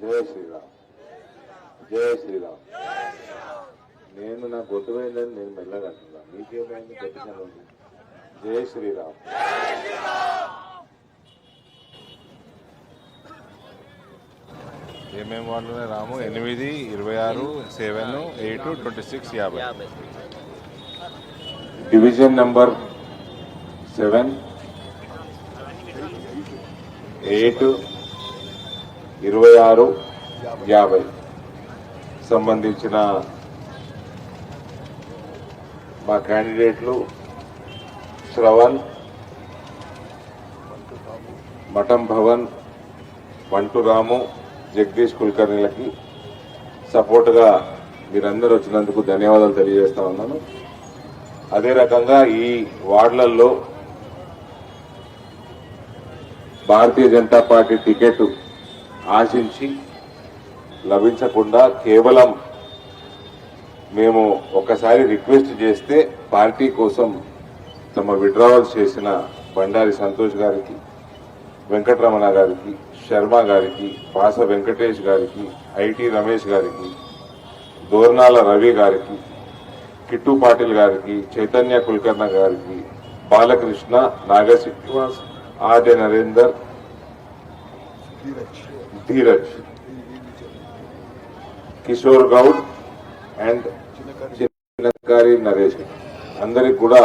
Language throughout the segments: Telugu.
జై శ్రీరామ్, జై శ్రీరామ్. నేను నా గొంతు పోయిందని నేను మెల్లగా అంటున్నా, మీకేమైంది గట్టిగా ఉంది. జై శ్రీరామ్. ఏమేమి వార్డులు రాము? 8, 26, 7, 8, 26, 50. డివిజన్ నంబర్ 7, 8, 26, 50 సంబంధించిన మా క్యాండిడేట్లు శ్రవణ్, మఠం భవన్, వంటురాము, జగదీష్ కుల్కర్ణిలకి సపోర్ట్గా మీరందరూ వచ్చినందుకు ధన్యవాదాలు తెలియజేస్తా ఉన్నాను. అదే రకంగా ఈ వార్డులలో భారతీయ జనతా పార్టీ టికెట్ ఆశించి లభించకుండా కేవలం మేము ఒకసారి రిక్వెస్ట్ చేస్తే పార్టీ కోసం తమ విడ్రావల్స్ చేసిన బండారి సంతోష్ గారికి, వెంకటరమణ గారికి, శర్మ గారికి, పాస వెంకటేష్ గారికి, ఐటీ రమేష్ గారికి, దోర్నాల రవి గారికి, కిట్టు పాటిల్ గారికి, చైతన్య కుల్కర్ణ గారికి, బాలకృష్ణ, నాగ శ్రీనివాస్, ఆర్య నరేందర్, ధీరజ్, కిషోర్ గౌడ్ అండ్ చిన్నకారి నరేష్ అందరికి కూడా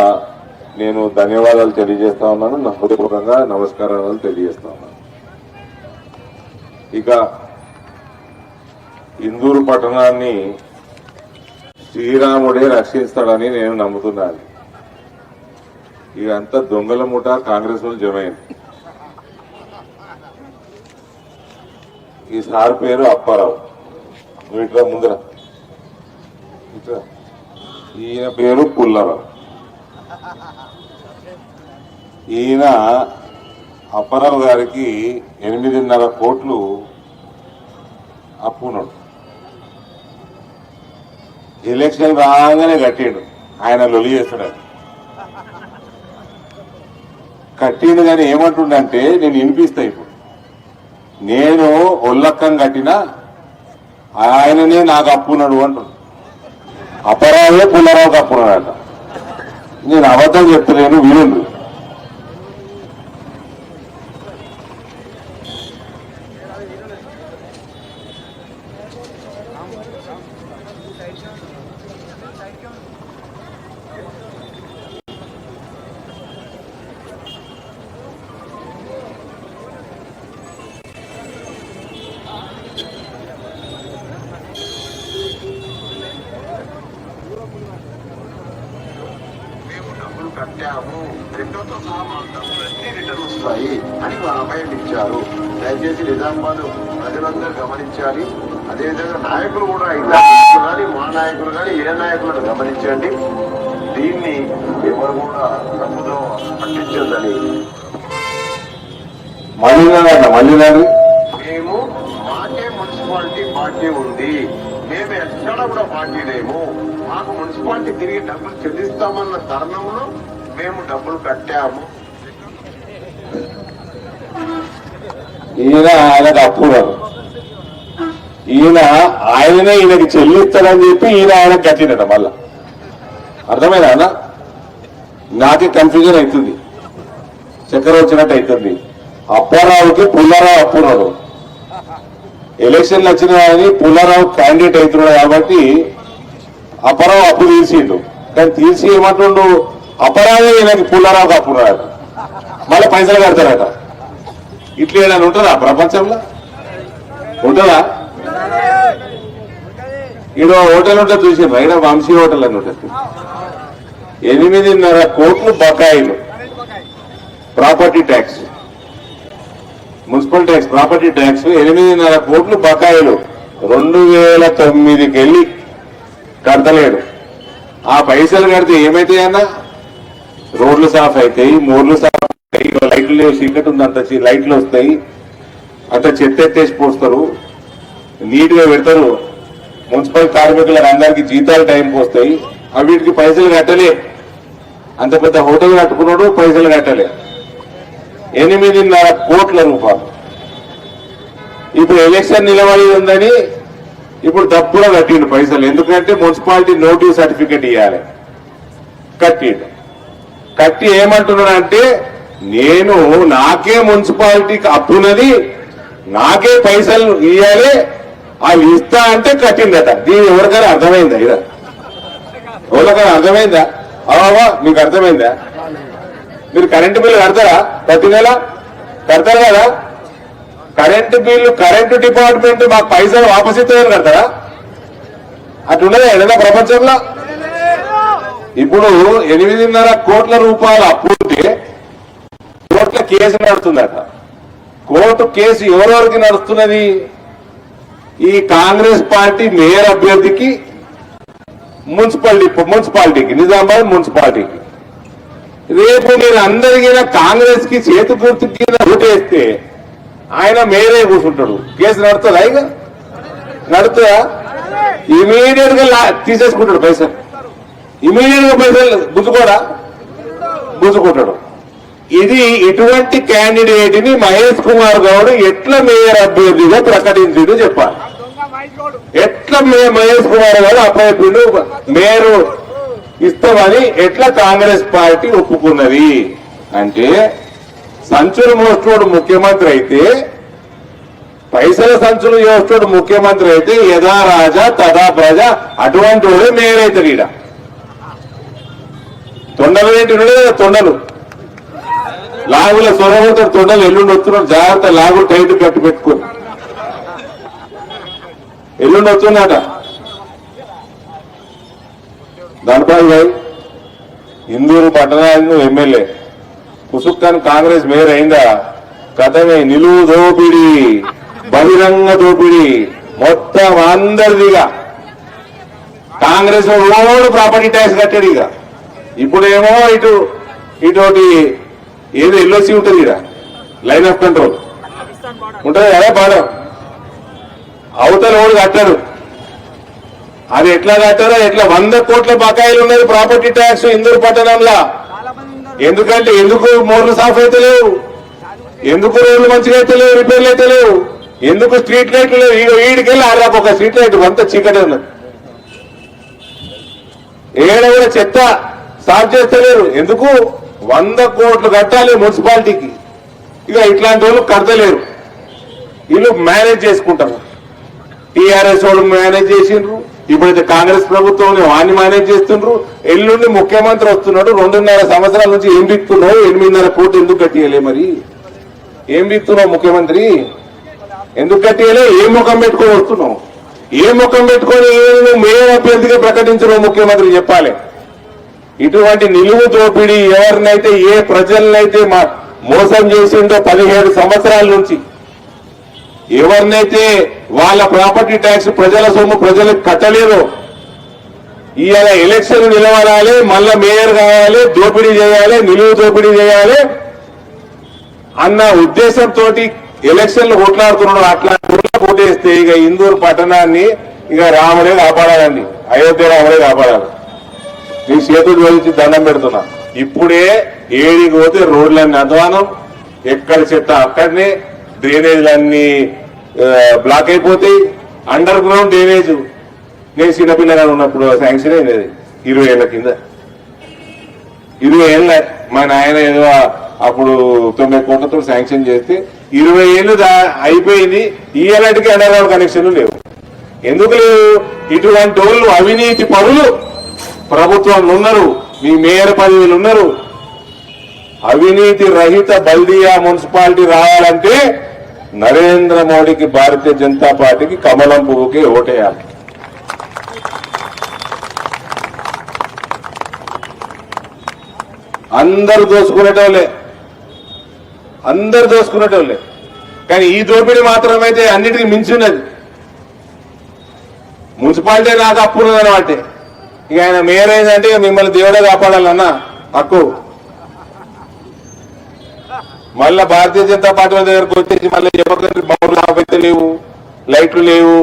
నేను ధన్యవాదాలు తెలియజేస్తా ఉన్నాను. నా హృదయపూర్వకంగా నమస్కారాలు తెలియజేస్తా ఉన్నాను. ఇక ఇందూరు పట్టణాన్ని శ్రీరాముడే రక్షిస్తాడని నేను నమ్ముతున్నాను. ఇదంతా దొంగల ముఠ కాంగ్రెస్ వాళ్ళు జమైంది. ఈ సార్ పేరు అప్పారావు, ఇట్లా ముందర ఇట్లా. ఈయన పేరు పుల్లారావు. ఈయన అప్పారావు గారికి 8.5 కోట్లు అప్పున్నాడు. ఎలక్షన్ రాగానే కట్టిండు. ఆయన లొలి చేస్తాడు. కట్టిండు కానీ ఏమంటుండంటే, నేను వినిపిస్తా ఇప్పుడు, నేను ఒల్లక్కం కట్టినా ఆయననే నాకు అప్పున్నాడు అంటున్నాడు. అప్పారావే పుల్లారావుకి అప్పున్నాడట. నేను అబద్ధం చెప్తలేను, వినుండు. కట్టాము, రెండోతో సహా మా డబ్బులన్నీ రిటర్న్ వస్తాయి అని అభయం ఇచ్చారు. దయచేసి నిజామాబాద్ ప్రజలందరూ గమనించాలి. అదేవిధంగా నాయకులు కూడా కానీ మా నాయకులు కానీ ఏ నాయకులను గమనించండి. దీన్ని ఎవరు కూడా తప్పుదో పట్టించొద్దని. మేము మాకే మున్సిపాలిటీ పార్టీ ఉంది, మేము ఎక్కడ కూడా పార్టీ లేము. మాకు మున్సిపాలిటీ తిరిగి డబ్బులు చెల్లిస్తామన్న తరుణంలో మేము డబ్బులు కట్టాము. ఈయన ఆయనకు అప్పున్నాడు. ఆయననే ఈయనకి చెల్లిస్తాడని చెప్పి ఆయనకు కట్టినట. మళ్ళా అర్థమైనా అన్న? నాకే కన్ఫ్యూజన్ అవుతుంది, చక్కెర వచ్చినట్టు అవుతుంది. అప్పారావుకి పుల్లారావు అప్పున్నాడు. ఎలక్షన్లు వచ్చినాయని పుల్లారావు క్యాండిడేట్ అవుతున్నాడు కాబట్టి అప్పారావు అప్పు తీర్చిండు. కానీ తీర్చి ఏమంటుండు, అప్పారావే ఈయనకి పుల్లారావుకి అప్పున్నాడట. మళ్ళీ పైసలు కడతారట. ఇట్లా ఏదైనా ఉంటుందా ప్రపంచంలో? ఉంటుందా? ఈడ హోటల్ ఉంటుంది చూసిండ్రా, ఈడ వంశీ హోటల్ అని ఉంటుంది. 8.5 కోట్లు బకాయిలు, property tax, municipal tax, property tax 8.5 కోట్లు బకాయిలు 2009కి వెళ్ళి కడతలేడు. ఆ పైసలు కడితే ఏమైతాయన్నా? రోడ్లు సాఫ్ అవుతాయి, మోర్లు సాఫ్ అవుతాయి, లైట్లు లేవు, చీకటి ఉంది, అంత లైట్లు వస్తాయి, అంత చెత్త ఎత్తేసి పోస్తారు, నీట్ గా పెడతారు. మున్సిపల్ కార్మికులకు అందరికి జీతాలు టైంకి వస్తాయి. వీటికి పైసలు కట్టలే. అంత పెద్ద హోటల్ కట్టుకున్నాడు, పైసలు కట్టలే. 8.5 కోట్ల రూపాయలు. ఇప్పుడు ఎలక్షన్ నిలబడి ఉందని ఇప్పుడు డబ్బులో కట్టిండు పైసలు. ఎందుకంటే మున్సిపాలిటీ నోటీస్ సర్టిఫికేట్ ఇవ్వాలి. కట్టిండు. కట్టి ఏమంటున్నాడంటే నేను నాకే మున్సిపాలిటీకి అప్పున్నది, నాకే పైసలు ఇవ్వాలి, అవి ఇస్తా అంటే కట్టిందట. దీని ఎవరికైనా అర్థమైందా? ఇదా ఎవరికైనా అర్థమైందా? అవా మీకు అర్థమైందా? మీరు కరెంటు బిల్లు కడతారా? ప్రతి నెల కడతారు కదా. కరెంటు బిల్లు కరెంటు డిపార్ట్మెంట్ మాకు పైసలు వాపసు ఇస్తామని కడతారా? అట్లున్నదా ఏదైనా ప్రపంచంలో? ఇప్పుడు 8.5 కోట్ల రూపాయలు అప్పు ఉంటే కోర్టుల కేసు నడుస్తుందట. కోర్టు కేసు ఎవరెవరికి నడుస్తున్నది? ఈ కాంగ్రెస్ పార్టీ మేయర్ అభ్యర్థికి, మున్సిపాలిటీకి, నిజామాబాద్ మున్సిపాలిటీకి. రేపు మీరు అందరికీ కాంగ్రెస్ కి చేతి గుర్తు కింద ఓటేస్తే ఆయన మేయరే కూర్చుంటాడు. కేసు నడుతుందా? ఇక నడుతుందా? ఇమీడియట్ గా తీసేసుకుంటాడు పైసలు. ఇమీడియట్ గా పైసలు గుంజుకుంటాడు. ఇది ఇటువంటి క్యాండిడేట్ ని మహేష్ కుమార్ గౌడ్ ఎట్లా మేయర్ అభ్యర్థిగా ప్రకటించిండు చెప్పాలి. ఎట్లా మహేష్ కుమార్ గౌడ్ అభ్యర్థులు మేయర్ ఇస్తామని ఎట్లా కాంగ్రెస్ పార్టీ ఒప్పుకున్నది అంటే, సంచులు మోస్తుడు ముఖ్యమంత్రి అయితే, పైసల సంచులు మోస్తుడు ముఖ్యమంత్రి అయితే యథా రాజా తదా ప్రజ అటువంటి వాడే మేయర్ అవుతాడు. ఈడ తొండలు ఏంటి? తొండలు లాగుల సొరవతాడు. తొండలు ఎల్లుండి వస్తున్నాడు. జాగ్రత్త, లాగులు టైట్ కట్టి పెట్టుకుని ఎల్లుండి వస్తున్నాట. ధనపాల్ భాయ్ ఇందూరు పట్టణానికి ఎమ్మెల్యే, కుసుక్కాన్ కాంగ్రెస్ మేయర్ అయిందా? కథమే. నిలువు దోపిడి, బహిరంగ దోపిడి మొత్తం అందరిదిగా. కాంగ్రెస్ రోడ్ ప్రాపర్టీ ట్యాక్స్ కట్టాడు. ఇక ఇప్పుడేమో ఇటువంటి ఏదో ఎల్ఓసి ఉంటుంది, ఇక లైన్ ఆఫ్ కంట్రోల్ ఉంటుంది కదా. బాగా అవతల ఓడు కట్టారు. అది ఎట్లా కట్టారో ఎట్లా 100 కోట్ల బకాయిలు ఉన్నది ప్రాపర్టీ ట్యాక్స్ ఇందూరు పట్టణంలో. ఎందుకంటే ఎందుకు మోర్లు సాఫ్ అయితే లేవు, ఎందుకు రోడ్లు మంచిగా అయితే లేవు, రిపేర్లు అయితే లేవు, ఎందుకు స్ట్రీట్ లైట్లు లేవు. వీడికెళ్ళి ఆడరాకు ఒక స్ట్రీట్ లైట్ అంతా చీకటి ఉన్నది. ఏడ కూడా చెత్త సాఫ్ చేస్తలేరు. ఎందుకు? 100 కోట్లు కట్టాలి మున్సిపాలిటీకి. ఇక ఇట్లాంటి వాళ్ళు కడతలేరు. వీళ్ళు మేనేజ్ చేసుకుంటారు. టీఆర్ఎస్ వాళ్ళు మేనేజ్ చేసిండ్రు. ఇప్పుడైతే కాంగ్రెస్ ప్రభుత్వం వాడిని మేనేజ్ చేస్తుండ్రు. ఎల్లుండి ముఖ్యమంత్రి వస్తున్నాడు. 2.5 సంవత్సరాల నుంచి ఏం బిక్తున్నావు? 8.5 కోట్లు ఎందుకు కట్టియలే? మరి ఏం బిక్తున్నావు ముఖ్యమంత్రి? ఎందుకు కట్టియలే? ఏ ముఖం పెట్టుకొని వస్తున్నావు? ఏ ముఖం పెట్టుకొని మేయర్ అభ్యర్థిగా ప్రకటించడం ముఖ్యమంత్రి చెప్పాలి. ఇటువంటి నిలువు దోపిడీ ఎవరినైతే, ఏ ప్రజలనైతే మోసం చేసిండో 17 సంవత్సరాల నుంచి, ఎవరినైతే వాళ్ళ ప్రాపర్టీ ట్యాక్స్ ప్రజల సొమ్ము ప్రజలకు కట్టలేదో, ఇవాళ ఎలక్షన్ నిలబడాలి, మళ్ళా మేయర్ కావాలి, దోపిడీ చేయాలి, నిలువు దోపిడీ చేయాలి అన్న ఉద్దేశంతో ఎలక్షన్లు కొట్లాడుతున్నాడు. అట్లాంటి ఓటేస్తే ఇక ఇందూరు పట్టణాన్ని ఇక రాముడే కాపాడాలండి, అయోధ్య రాముడే కాపాడాలి. నీ చేతులు జోడించి దండం పెడుతున్నా. ఇప్పుడే ఏడికి పోతే రోడ్లన్నీ అధ్వానం, ఎక్కడ చెత్త అక్కడనే, డ్రైనేజ్లన్నీ బ్లాక్ అయిపోతాయి. అండర్ గ్రౌండ్ డ్రైనేజ్ నేను చిన్నపిల్లగా ఉన్నప్పుడు శాంక్షన్ అయింది 20 ఏళ్ల కింద. 20 ఏళ్ళ మా నాయన ఏదో అప్పుడు 9 కోట్లతో శాంక్షన్ చేస్తే 20 ఏళ్ళు అయిపోయింది. ఈ ఏళ్ళకి అండర్ గ్రౌండ్ కనెక్షన్లు లేవు. ఎందుకు లేవు? ఇటువంటి వాళ్ళు అవినీతి పరులు ప్రభుత్వంలో ఉన్నారు, మీ మేయర్ పదవులు ఉన్నారు. అవినీతి రహిత బల్దియా మున్సిపాలిటీ రావాలంటే నరేంద్ర మోడీకి, భారతీయ జనతా పార్టీకి, కమలం పువ్వుకి ఓటేయాలి. అందరూ దోసుకునేటోళ్ళే, అందరు దోసుకునేటోళ్ళే. కానీ ఈ దోపిడీ మాత్రమైతే అన్నిటికీ మించున్నది. మున్సిపాలిటీ నాకు అప్పు ఉన్నదన్నమాట. ఇక ఆయన మేయర్ అయిందంటే మిమ్మల్ని దేవుడే కాపాడాలన్నా హక్కు. మళ్ళా భారతీయ జనతా పార్టీ దగ్గరకు వచ్చేసి మళ్ళీ ఎవరికైనా బౌర్లు ఆపైతే లేవు, లైట్లు లేవు,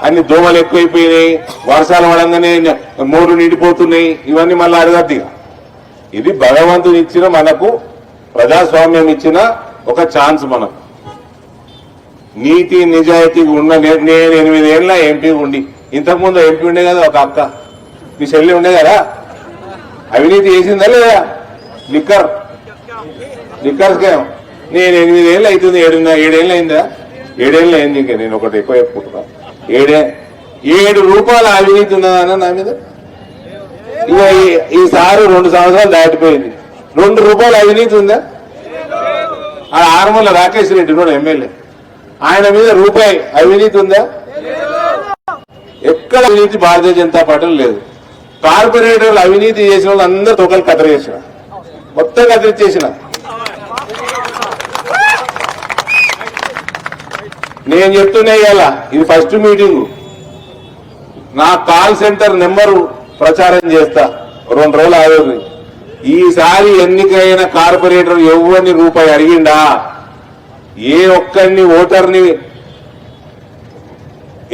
అన్ని దోమలు ఎక్కువైపోయినాయి, వర్షాలు పడంగానే మోర్లు నిండిపోతున్నాయి. ఇవన్నీ మళ్ళీ అడగద్దు. ఇది భగవంతుని ఇచ్చిన, మనకు ప్రజాస్వామ్యం ఇచ్చిన ఒక ఛాన్స్. మనకు నీతి నిజాయితీగా ఉన్న నేను 8 ఏళ్ళ ఎంపీ ఉండి, ఇంతకుముందు ఎంపీ ఉండే కదా ఒక అక్క, మీ చెల్లి ఉండే కదా, అవినీతి చేసిందా లేదా? Liquor scam. నేను 8 ఏళ్ళు అవుతుంది, 7 ఏళ్ళు అయిందా? 7 ఏళ్ళు అయింది. ఇంకా నేను ఒకటి ఎక్కువ చెప్పుకుంటున్నా. 7 రూపాయల అవినీతి ఉన్నదన్న నా మీద. ఇక ఈసారి 2 సంవత్సరాలు దాటిపోయింది. 2 రూపాయల అవినీతి ఉందా? ఆ ఆరుమల్ల రాకేష్ రెడ్డి కూడా ఎమ్మెల్యే, ఆయన మీద రూపాయి అవినీతి ఉందా? ఎక్కడ అవినీతి భారతీయ జనతా పార్టీలో లేదు. కార్పొరేటర్లు అవినీతి చేసిన వాళ్ళు అందరూ తొక్కలు కత్తిరేసిన, మొత్తం కత్తిరించేసిన. నేను చెప్తున్నా ఇవాళ ఇది ఫస్ట్ మీటింగు, నా కాల్ సెంటర్ నెంబరు ప్రచారం చేస్తా, 2 రోజులు ఆగదు. ఈసారి ఎన్నికైన కార్పొరేటర్ ఎవరిని రూపాయి అడిగిండా, ఏ ఒక్కరిని ఓటర్ని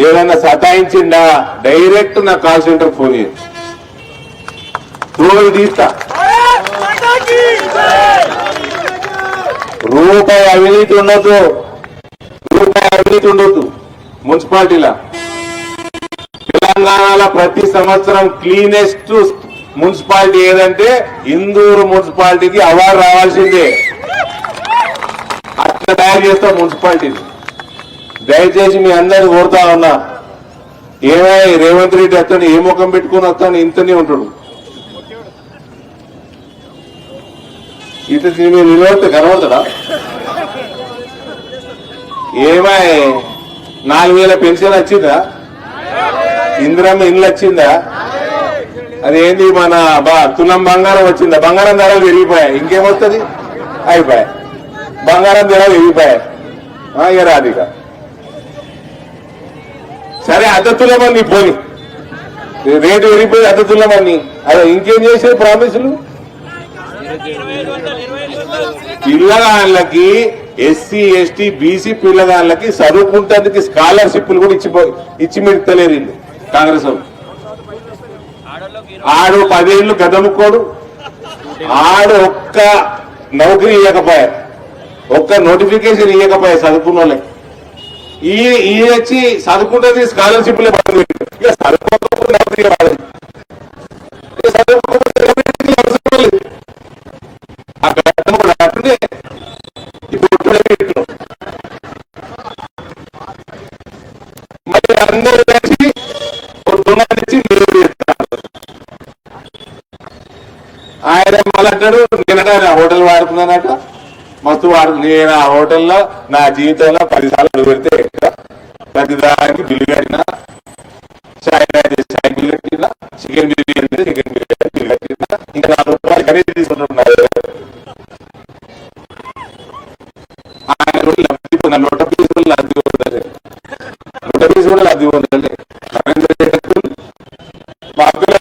ఏదన్నా సతాయించిండా, డైరెక్ట్ నా కాల్ సెంటర్ ఫోన్ చేసి రోజు తీస్తా. రూపాయి అవినీతి ఉండొద్దు, మున్సిపాలిటీలా. తెలంగాణలో ప్రతి సంవత్సరం క్లీనెస్ట్ మున్సిపాలిటీ ఏదంటే ఇందూరు మున్సిపాలిటీకి అవార్డు రావాల్సిందే. అట్లా తయారు చేస్తాం మున్సిపాలిటీని. దయచేసి మీ అందరిని కోరుతా ఉన్నా, ఏమై రేవంత్ రెడ్డి వస్తాను, ఏ ముఖం పెట్టుకుని వస్తాను, ఇంతనే ఉంటాడు. ఇతని మీరు నిలబడితే కనబడతాడా? ఏమై 4000 పెన్షన్ వచ్చిందా? ఇందిరమ్మ ఇల్లు వచ్చిందా? అదేంటి మన తులం బంగారం వచ్చిందా? బంగారం ధరలు పెరిగిపోయాయి, ఇంకేమొస్తుంది? అయిపోయాయి, బంగారం ధరలు పెరిగిపోయాయి. ఇక రాదిక. సరే అద్దతులమని పోని, రేటు పెరిగిపోయి అద్దతులమని, అదే ఇంకేం చేసేది ప్రామిసులు? పిల్లగాళ్ళకి, ఎస్సీ ఎస్టీ బీసీ పిల్లగాళ్ళకి చదువుకుంటేందుకు స్కాలర్షిప్లు కూడా ఇచ్చి మెడతలేరు వీళ్ళు కాంగ్రెస్ వాళ్ళు. ఆడు 10 ఏళ్ళు గదముకోడు, ఆడు ఒక్క నౌకరీ ఇవ్వకపోయా, ఒక్క నోటిఫికేషన్ ఇవ్వకపోయా చదువుకున్న వాళ్ళకి. ఈ వచ్చి చదువుకుంటే స్కాలర్షిప్లే పడుతుంది. ఇక చదువుకోకపోతే నౌకరీ రాలేదు, మరి అందరూ కలిసి ఆయన మళ్ళంటాడు, నేనట హోటల్ వాడుతున్నానట, మస్తు నేను ఆ హోటల్లో నా జీవితంలో 10 సార్లు అడుగు పెడితే ప్రతిదానికి బిల్లు కట్టినా, చాయ్ బిల్లు కట్టినా, చికెన్ బిర్యానీ బిల్లు కట్టినా, ఇంకా 4 రూపాయలు ఖరీదు తీసుకుంటున్నారు. ఆయన లబ్ధి లోట పీసులు లబ్ధి ఉండాలి, లోట పీసు కూడా లబ్ధి ఉండాలి. మా అబ్బాయి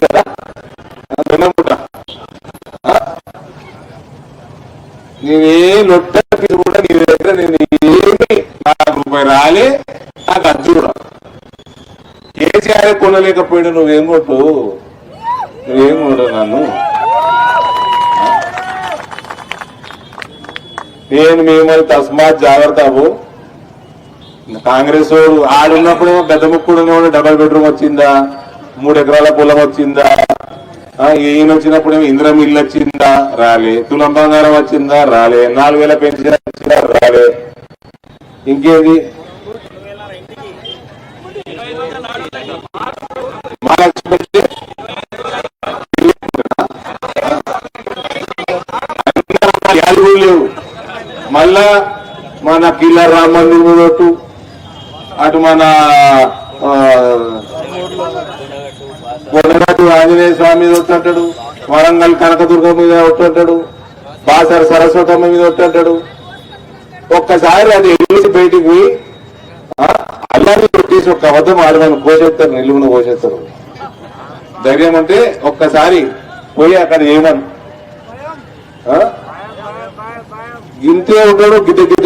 కదా దున్నముట, నేనే లొట్ట పీసు కూడా నీ దగ్గర నేను ఏమి నాకు రూపాయి రాలే, నాకు అద్దు కూడా. కేసీఆర్ కొనలేకపోయాడు, నువ్వేం కొట్టు, నువ్వేం కొట్టు నన్ను. నేను మిమ్మల్ని తస్మాత్ జాగ్రత్తవు. కాంగ్రెస్ వాడు ఆడున్నప్పుడేమో పెద్ద ముక్కుడు డబల్ బెడ్రూమ్ వచ్చిందా, 3 ఎకరాల పొలం వచ్చిందా, ఈయన వచ్చినప్పుడేమో ఇందిరమ్మ ఇల్లు వచ్చిందా, రాలే. తులం బంగారం వచ్చిందా, రాలే. 4000 పెన్షన్ వచ్చిందా, రాలే. ఇంకేంది? లేవు. మళ్ళా మన కిల్లర్ రామ మందిర్ మీద ఒట్టు, అటు మన కొడగట్టు ఆంజనేయ స్వామి మీద ఒట్టంటాడు, వరంగల్ కనకదుర్గ మీద ఒట్టంటాడు, బాసర సరస్వతమ్మ మీద ఒట్టంటాడు. ఒక్కసారి అది ఎగిసి బయటికి పోయి అలాగే పెట్టేసి ఒక అబద్ధం ఆడమని కోసేస్తారు, నిలువును కోసేస్తారు. ధైర్యం అంటే ఒక్కసారి పోయి అక్కడ ఏమను ఇంతే ఉంటాడు, గిట్ట గిట్ట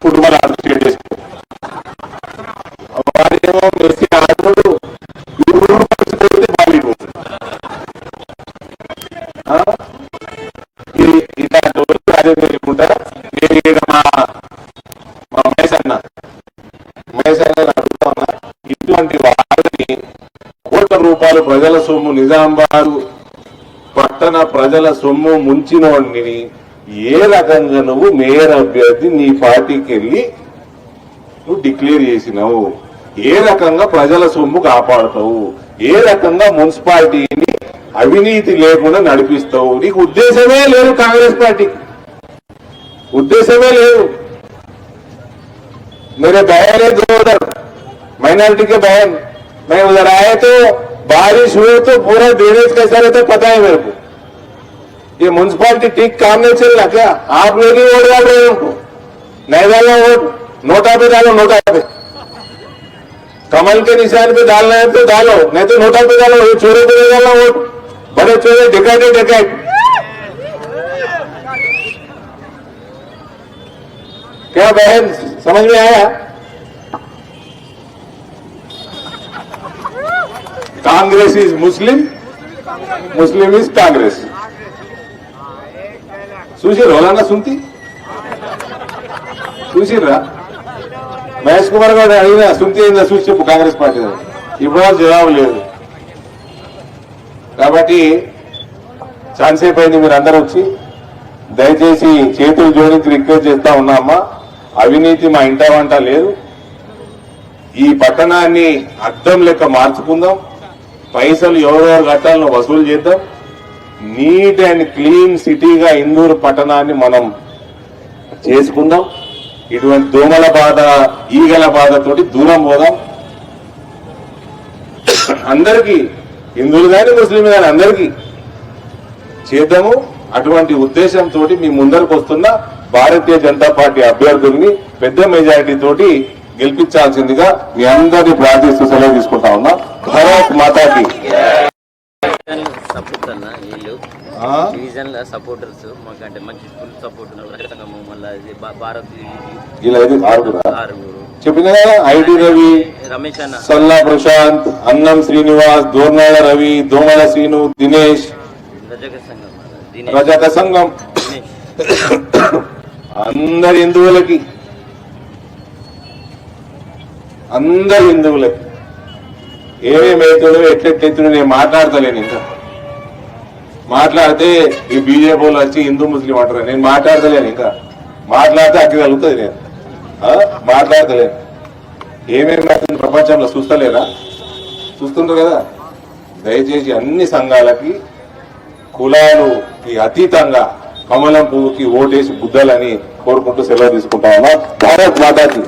ఫుట్బాల్ ఆడుతున్నాడు, వాడేమో మెస్సీ ఆడుతాడు, రూపాయలు ప్రజల సొమ్ము నిజామాబాద్ పట్టణ ప్రజల సొమ్ము ముంచినోడిని ఏ రకంగా నువ్వు మేయర్ అభ్యర్థి నీ పార్టీకి వెళ్ళి నువ్వు డిక్లేర్ చేసినావు? ఏ రకంగా ప్రజల సొమ్ము కాపాడుతావు? ఏ రకంగా మున్సిపాలిటీని అవినీతి లేకుండా నడిపిస్తావు? నీకు ఉద్దేశమే లేదు, కాంగ్రెస్ పార్టీకి ఉద్దేశమే లేదు. मेरे बहन है दो उधर माइनॉरिटी के बहन, मैं उधर आए तो बारिश हुई तो पूरा ड्रेनेज कैसा रहता पता है मेरे को. ये म्यूनसिपालिटी ठीक काम नहीं चल रहा क्या? आप लोग ही वोट डाल रहे हैं उनको. नहीं डालना वोट, नोटा पे डालो, नोटा पे कमल के निशान पे डालना है तो डालो, नहीं तो नोटा पे डालो. ये चोरों पे नहीं डालना वोट, बड़े चोरे डिकाइट. क्या बहन समझ में आया? Congress is Muslim, Muslim is Congress. చూసిరా సుంతి చూసిరా? మహేష్ కుమార్ గారు అడిగిన సుంతి అయిందా చూసి చెప్పు కాంగ్రెస్ పార్టీ. ఇప్పుడు జవాబు లేదు. కాబట్టి ఛాన్సేపు అయింది, మీరు అందరూ వచ్చి దయచేసి చేతులు జోడించి రిక్వెస్ట్ చేస్తా ఉన్నామా, అవినీతి మా ఇంట వంట లేదు. ఈ పట్టణాన్ని అద్దం లెక్క మార్చుకుందాం. పైసలు ఎవరెవరు కట్టాలను వసూలు చేద్దాం. నీట్ అండ్ క్లీన్ సిటీగా ఇందూరు పట్టణాన్ని మనం చేసుకుందాం. ఇటువంటి దోమల బాధ, ఈగల బాధతోటి దూరం పోదాం. అందరికీ, హిందువులు కానీ ముస్లింలు కానీ అందరికీ చేద్దాము. అటువంటి ఉద్దేశంతో మీ ముందరకు వస్తున్న భారతీయ జనతా పార్టీ అభ్యర్థుల్ని పెద్ద మెజారిటీ తోటి గెలిపించాల్సిందిగా మీ అందరినీ ప్రార్థిస్తూ సెలవు తీసుకుంటా ఉన్నా. భారత్ మాతాకి. సపోర్ట్ అన్న వీళ్ళు డివిజన్ సపోర్టర్స్ మాకంటే మంచి ఫుల్ సపోర్ట్ ఉన్నారు. మళ్ళీ భారత్ ఇలా ఆరుగురు చెప్పిన ఐడి రవి, రమేష్ అన్న, సల్లా ప్రశాంత్, అన్నం శ్రీనివాస్, దోర్నాల రవి, దోమల శ్రీను, దినేష్, రజక సంఘం, అందరి హిందువులకి ఏమేమైతుందో ఎట్లెట్లెత్తుందో నేను మాట్లాడతలేను. ఇంకా మాట్లాడితే ఈ బీజేపీ వాళ్ళు వచ్చి హిందూ ముస్లిం అంటారు. నేను మాట్లాడతలేను. ఇంకా మాట్లాడితే అక్కడ కలుగుతుంది. నేను మాట్లాడతలేను. ఏమేమైతుంది ప్రపంచంలో చూస్తలేరా? చూస్తుంటారు కదా. దయచేసి అన్ని సంఘాలకి కులాలుకి అతీతంగా కమలం పువ్వుకి ఓటేసి బుద్ధాలని కోరుకుంటూ సెలవు తీసుకుంటా ఉన్నా. భారత్ మాతాకి.